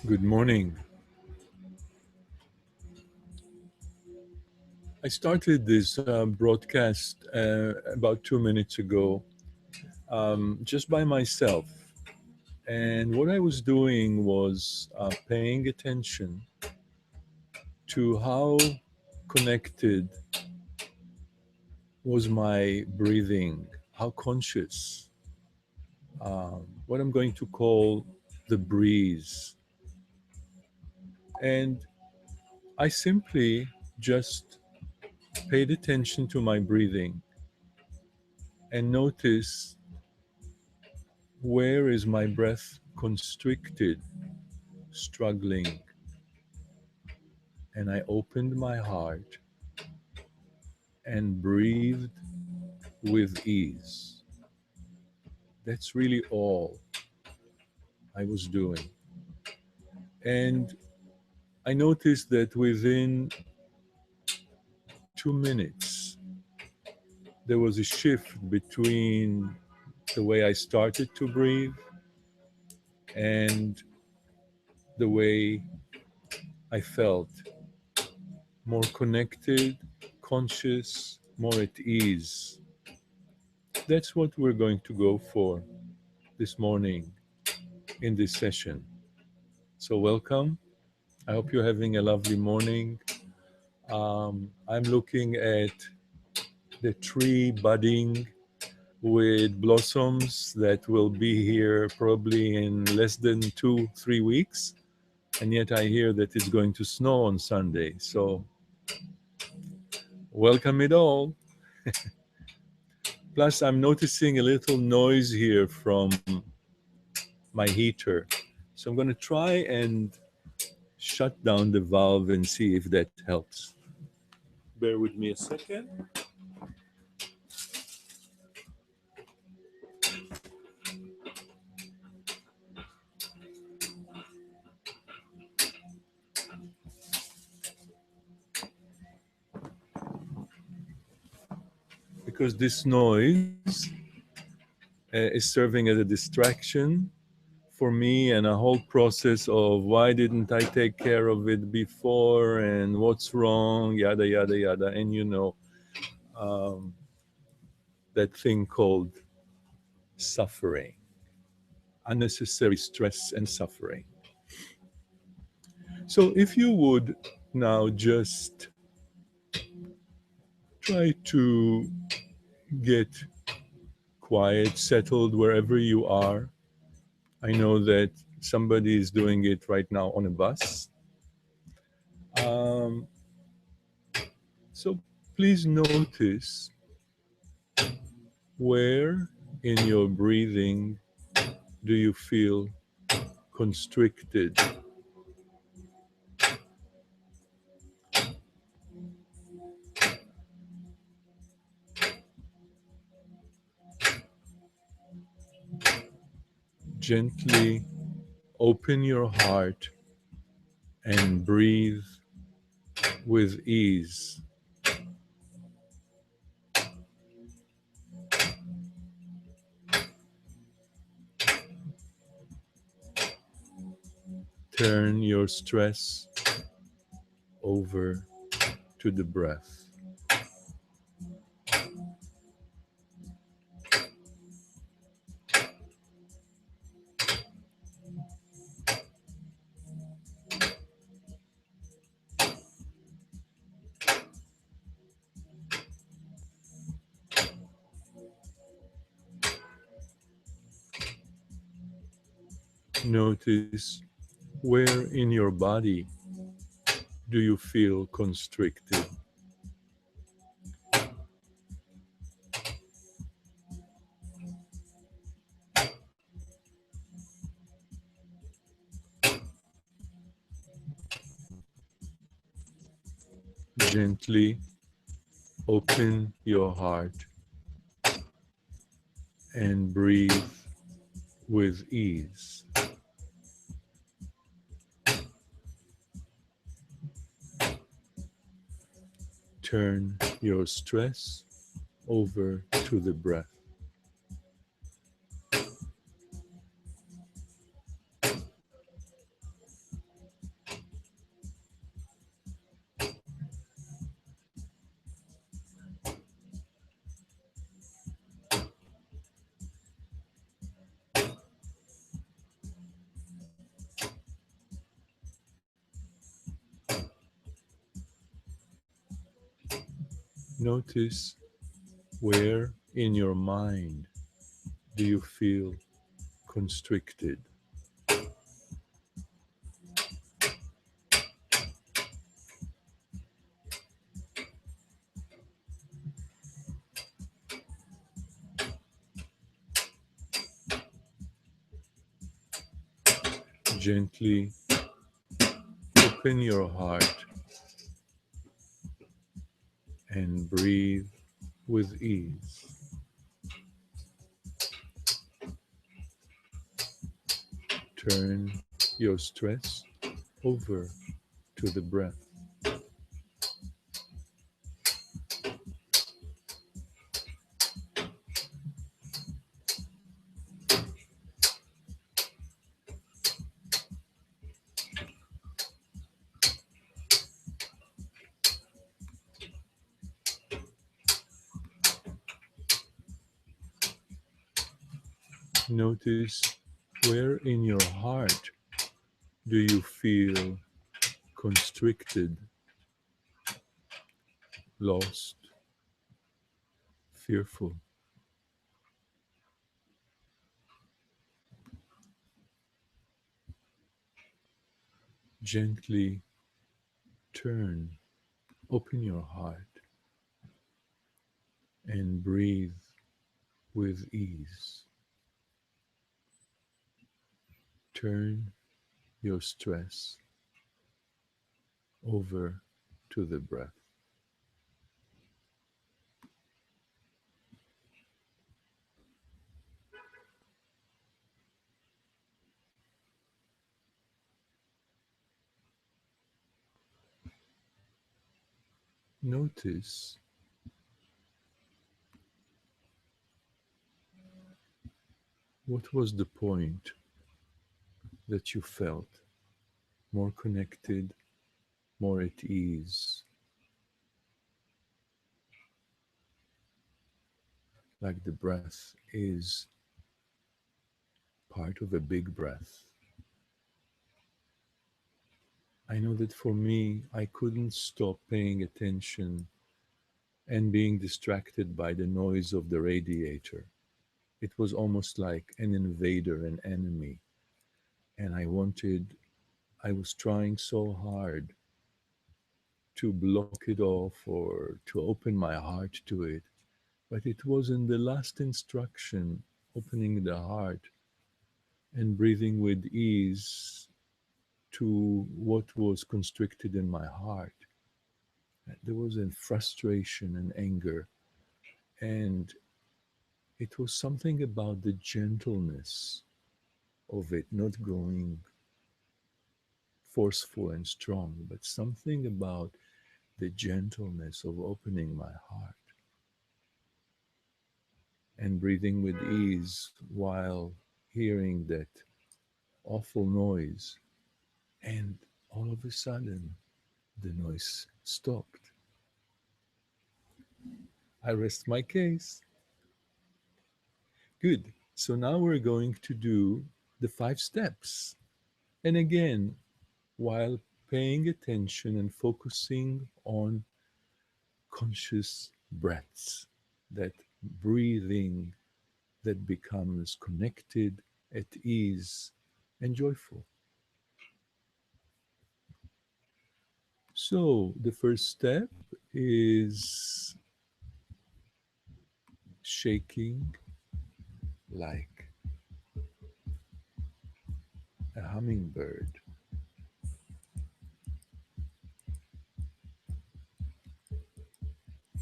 Good morning. I started this broadcast about 2 minutes ago just by myself. And what I was doing was paying attention to how connected was my breathing, how conscious, what I'm going to call the breeze. And I simply just paid attention to my breathing and noticed where is my breath constricted, struggling. And I opened my heart and breathed with ease. That's really all I was doing. And I noticed that within 2 minutes, there was a shift between the way I started to breathe and the way I felt more connected, conscious, more at ease. That's what we're going to go for this morning in this session. So, welcome. I hope you're having a lovely morning. I'm looking at the tree budding with blossoms that will be here probably in less than 2, 3 weeks. And yet I hear that it's going to snow on Sunday. So, welcome it all. Plus, I'm noticing a little noise here from my heater. So, I'm going to try and shut down the valve and see if that helps. Bear with me a second. Because this noise is serving as a distraction for me and a whole process of why didn't I take care of it before and what's wrong, yada, yada, yada. And um, that thing called suffering, unnecessary stress and suffering. So if you would now just try to get quiet, settled wherever you are. I know that somebody is doing it right now on a bus. Um, so please notice where in your breathing do you feel constricted? Gently open your heart and breathe with ease. Turn your stress over to the breath. Notice where in your body do you feel constricted? Gently open your heart and breathe with ease. Turn your stress over to the breath. Notice where in your mind do you feel constricted. Gently open your heart and breathe with ease. Turn your stress over to the breath. Notice where in your heart do you feel constricted, lost, fearful. Gently turn, open your heart, and breathe with ease. Turn your stress over to the breath. Notice what was the point that you felt more connected, more at ease, like the breath is part of a big breath. I know that for me, I couldn't stop paying attention and being distracted by the noise of the radiator. It was almost like an invader, an enemy. And I was trying so hard to block it off or to open my heart to it. But it was in the last instruction, opening the heart and breathing with ease to what was constricted in my heart. There was a frustration and anger, and it was something about the gentleness of it, not going forceful and strong, but something about the gentleness of opening my heart and breathing with ease while hearing that awful noise. And all of a sudden, the noise stopped. I rest my case. Good. So now we're going to do the 5 steps. And again, while paying attention and focusing on conscious breaths, that breathing that becomes connected, at ease, and joyful. So the first step is shaking like a hummingbird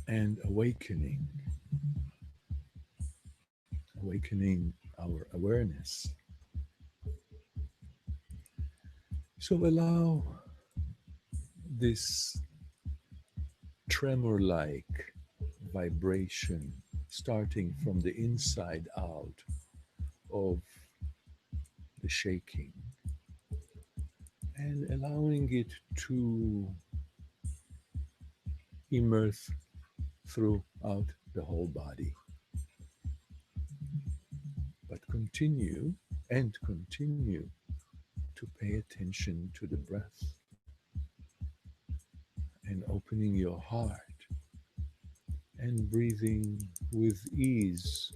and awakening our awareness. So allow this tremor like vibration starting from the inside out of the shaking and allowing it to immerse throughout the whole body. But continue to pay attention to the breath and opening your heart and breathing with ease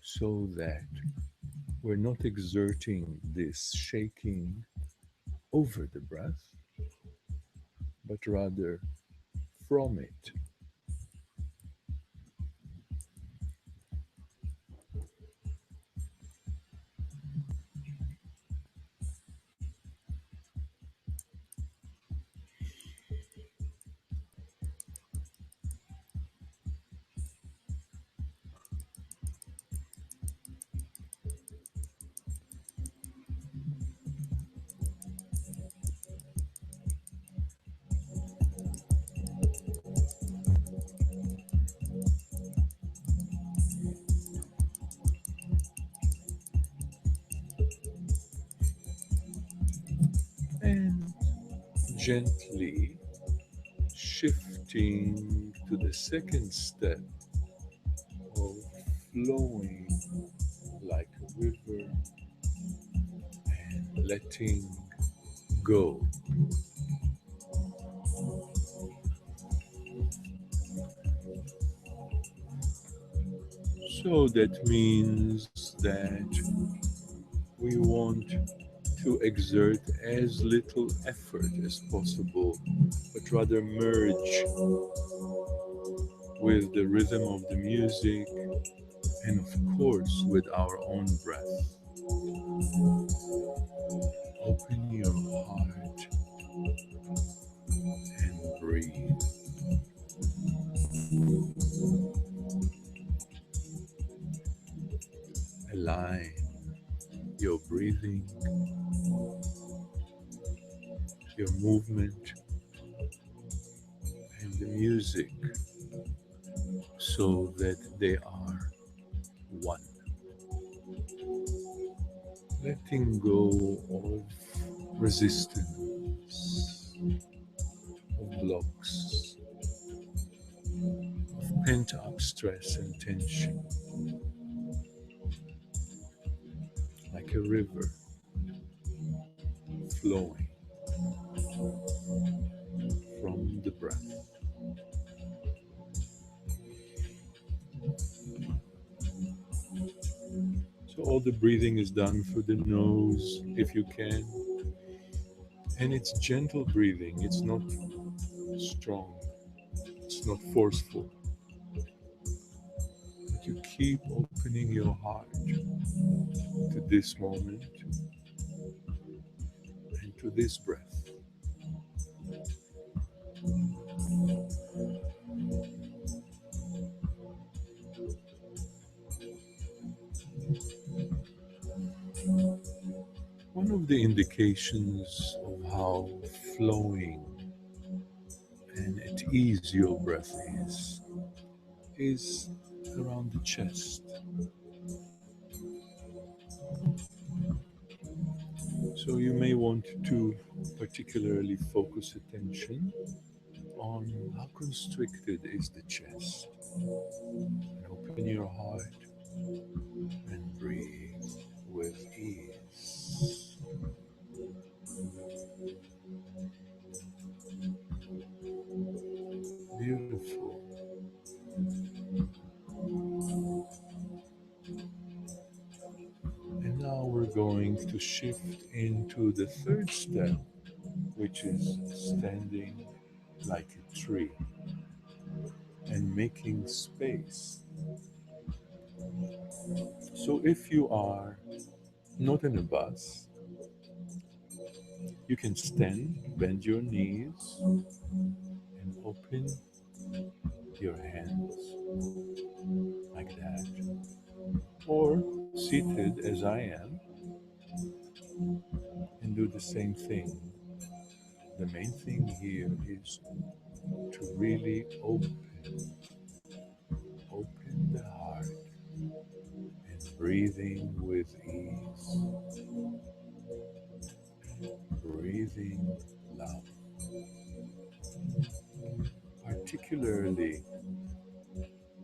so that we're not exerting this shaking over the breath, but rather from it. And gently shifting to the second step of flowing like a river and letting go. So that means that we want to exert as little effort as possible, but rather merge with the rhythm of the music and, of course, with our own breath. Open your heart and breathe. Align your breathing, your movement, and the music so that they are one. Letting go of resistance, of blocks, of pent up stress and tension, like a river flowing from the breath. So all the breathing is done through the nose if you can. And it's gentle breathing, it's not strong, it's not forceful. But you keep opening your heart to this moment and to this breath. One of the indications of how flowing and at ease your breath is around the chest. So you may want to particularly focus attention on how constricted is the chest. And open your heart and breathe with ease. Beautiful. And now we're going to shift into the third step, which is standing like a tree and making space. So if you are not in a bus, you can stand, bend your knees, and open your hands like that. Or seated as I am and do the same thing. The main thing here is to really open the heart and breathing with ease, breathing love, particularly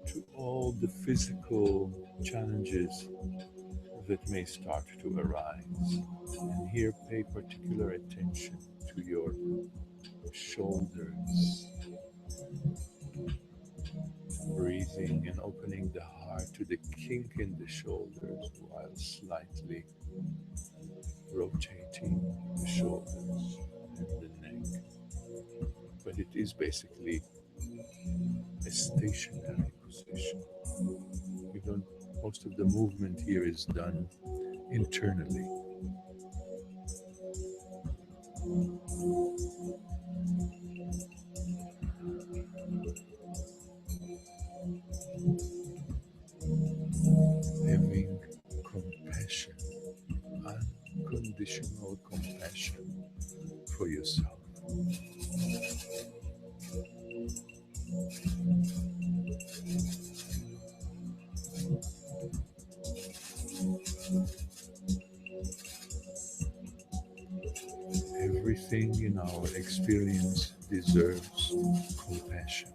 to all the physical challenges that may start to arise. And here pay particular attention to your shoulders, breathing and opening the heart to the kink in the shoulders while slightly rotating the shoulders and the neck. But it is basically a stationary position. We don't, most of the movement here is done internally. Having compassion, unconditional compassion for yourself. Everything in our experience deserves compassion,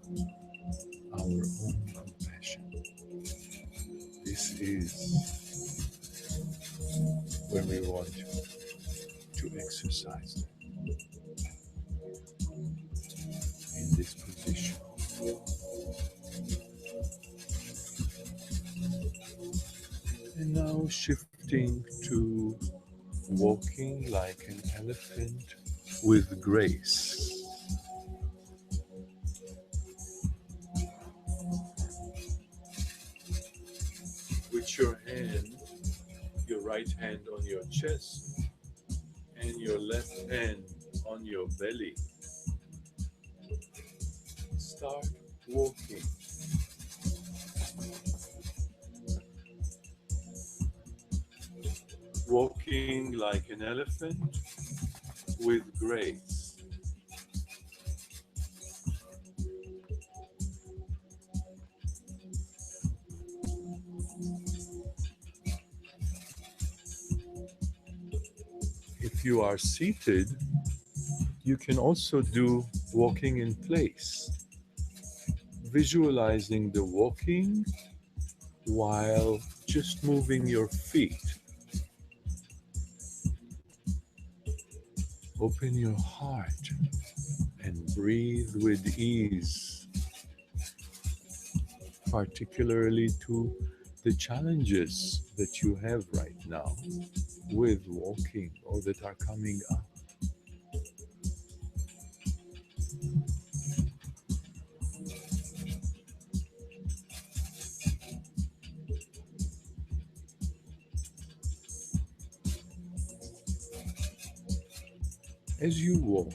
our own compassion. This is where we want to exercise that in this position. And now shifting to walking like an elephant with grace. With your right hand on your chest and your left hand on your belly, start walking. Walking like an elephant with grace. If you are seated, you can also do walking in place, visualizing the walking while just moving your feet. Open your heart and breathe with ease, particularly to the challenges that you have right now with walking or that are coming up. As you walk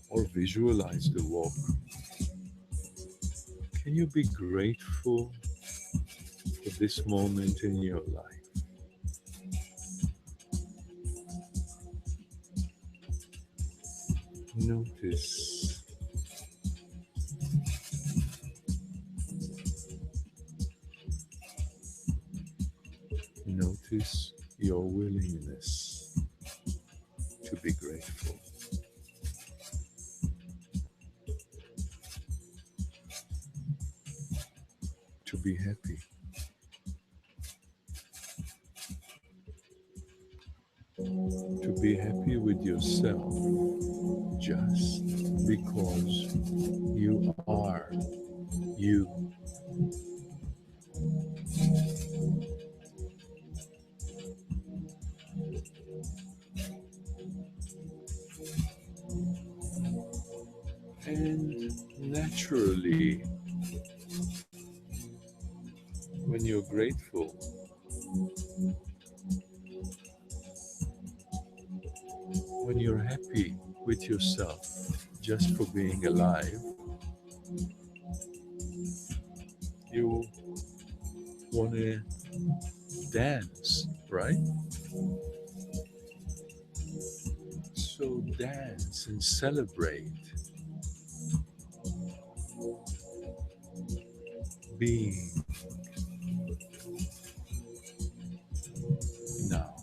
or visualize the walk, can you be grateful for this moment in your life? Notice Notice your willingness to be grateful, to be happy, to be happy with yourself just because you are you. And naturally, when you're grateful, when you're happy with yourself just for being alive, you want to dance, right? So dance and celebrate being now.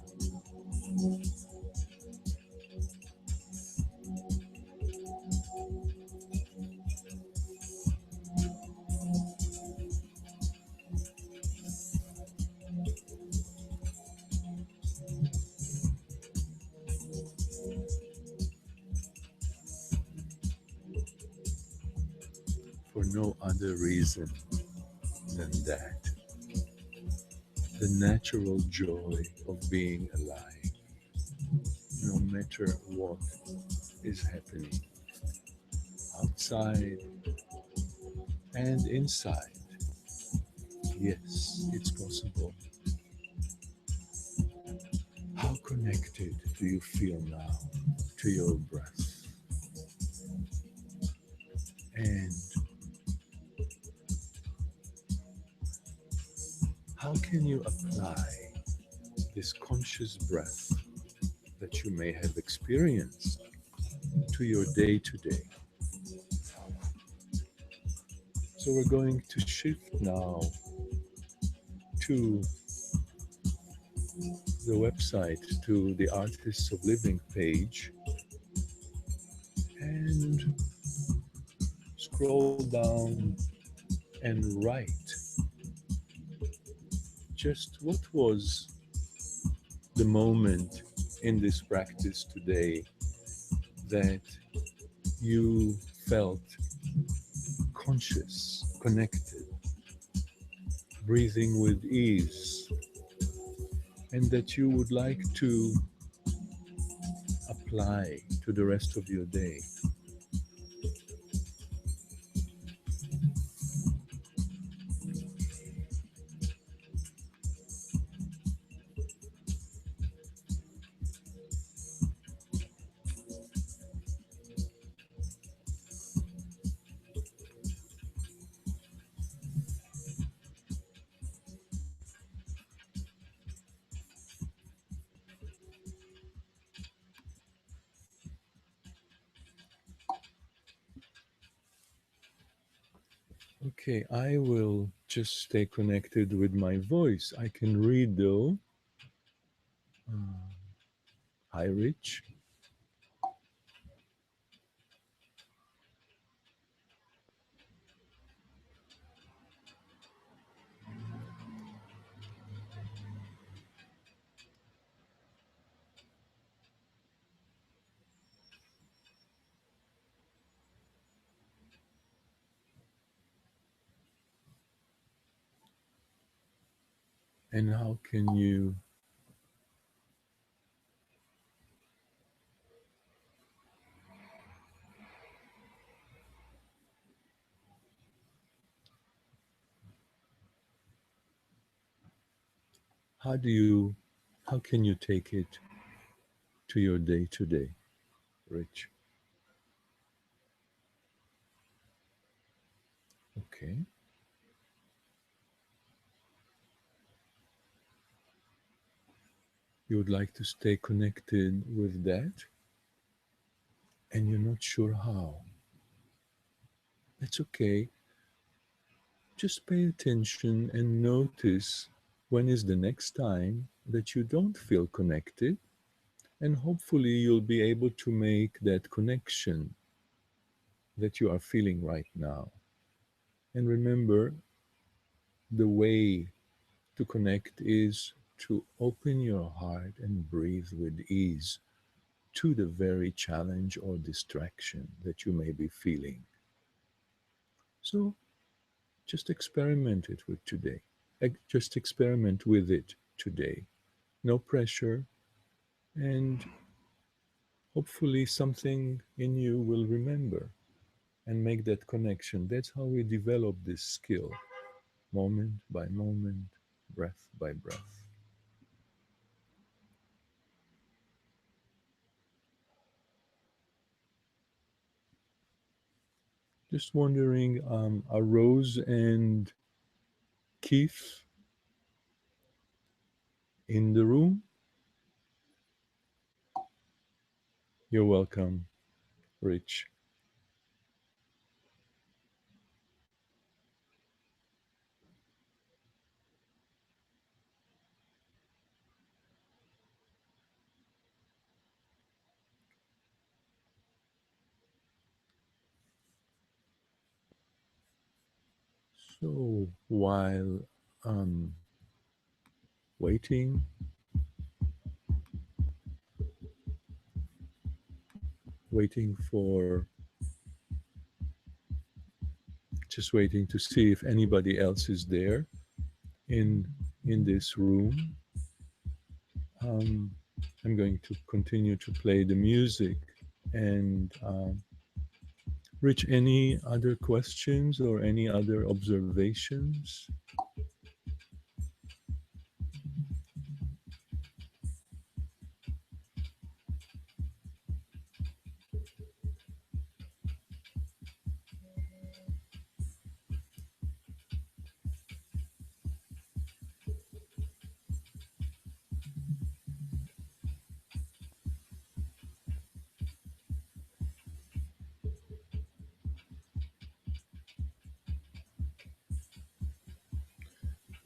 For no other reason than that. The natural joy of being alive, no matter what is happening outside and inside. Yes, it's possible. How connected do you feel now to your breath? And how can you apply this conscious breath that you may have experienced to your day to day? So we're going to shift now to the website, to the Artists of Living page, and scroll down and write just what was the moment in this practice today that you felt conscious, connected, breathing with ease, and that you would like to apply to the rest of your day. Okay, I will just stay connected with my voice. I can read though. Uh, Hi, Rich. And how do you, how can you take it to your day to day, Rich? Okay, you would like to stay connected with that, and you're not sure how. That's okay. Just pay attention and notice when is the next time that you don't feel connected, and hopefully you'll be able to make that connection that you are feeling right now. And remember, the way to connect is to open your heart and breathe with ease to the very challenge or distraction that you may be feeling. So just experiment it with today. Just experiment with it today. No pressure, and hopefully something in you will remember and make that connection. That's how we develop this skill, moment by moment, breath by breath. Just wondering, are Rose and Keith in the room? You're welcome, Rich. So while um, waiting, waiting for Just waiting to see if anybody else is there in in this room. Um, I'm going to continue to play the music. And Rich, any other questions or any other observations?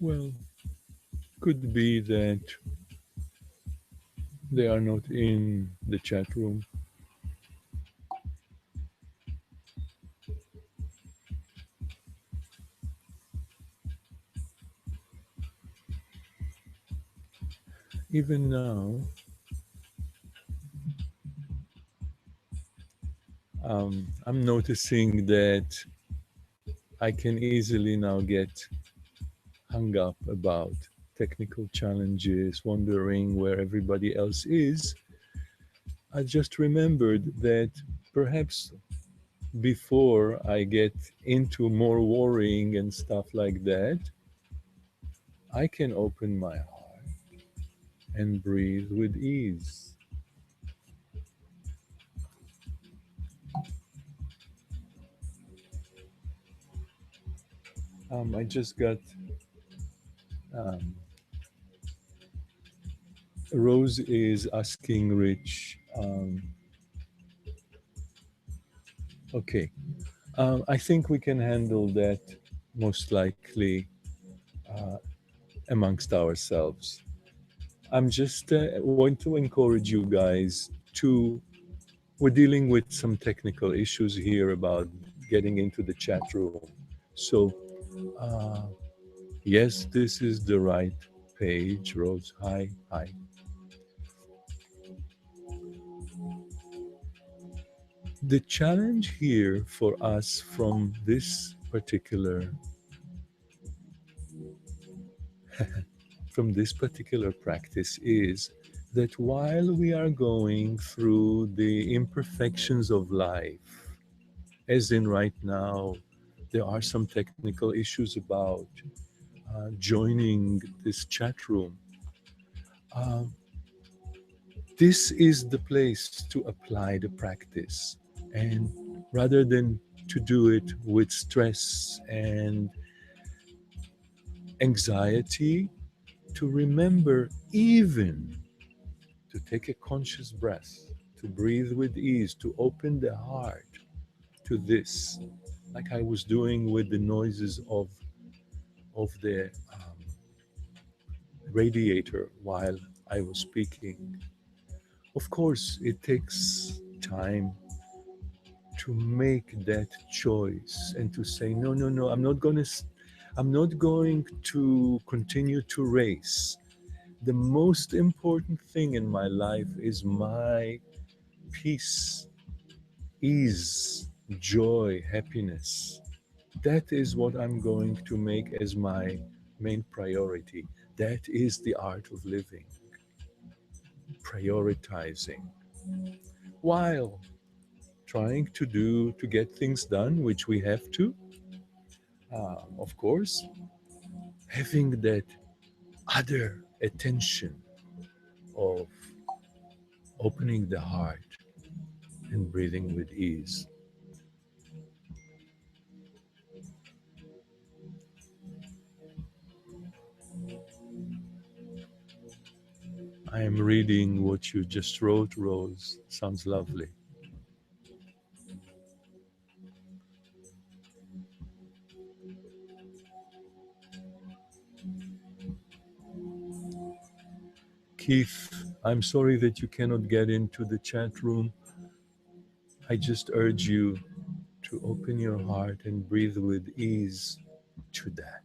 Well, could be that they are not in the chat room. Even now, I'm noticing that I can easily now get hung up about technical challenges, wondering where everybody else is. I just remembered that perhaps before I get into more worrying and stuff like that, I can open my heart and breathe with ease. I just got um, Rose is asking Rich. Okay, I think we can handle that most likely uh, amongst ourselves. I'm just want to encourage you guys to. We're dealing with some technical issues here about getting into the chat room. So, uh, yes, this is the right page. Rose, hi, hi. The challenge here for us from this particular practice is that while we are going through the imperfections of life, as in right now, there are some technical issues about joining this chat room. Um, this is the place to apply the practice. And rather than to do it with stress and anxiety, to remember even to take a conscious breath, to breathe with ease, to open the heart to this, like I was doing with the noises of the radiator while I was speaking. Of course, it takes time to make that choice and to say, no, no, no, I'm not going to continue to race. The most important thing in my life is my peace, ease, joy, happiness. That is what I'm going to make as my main priority. That is the art of living, prioritizing, while trying to get things done, which we have to, of course, having that other attention of opening the heart and breathing with ease. I am reading what you just wrote, Rose. Sounds lovely. Keith, I'm sorry that you cannot get into the chat room. I just urge you to open your heart and breathe with ease to that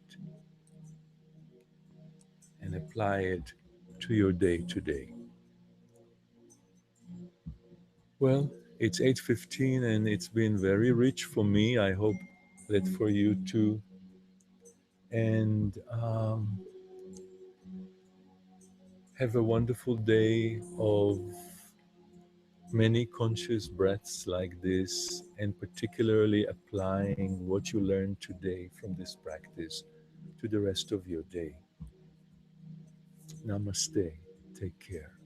and apply it to your day today. Well, it's 8:15 and it's been very rich for me. I hope Let for you too. And have a wonderful day of many conscious breaths like this, and particularly applying what you learned today from this practice to the rest of your day. Namaste. Take care.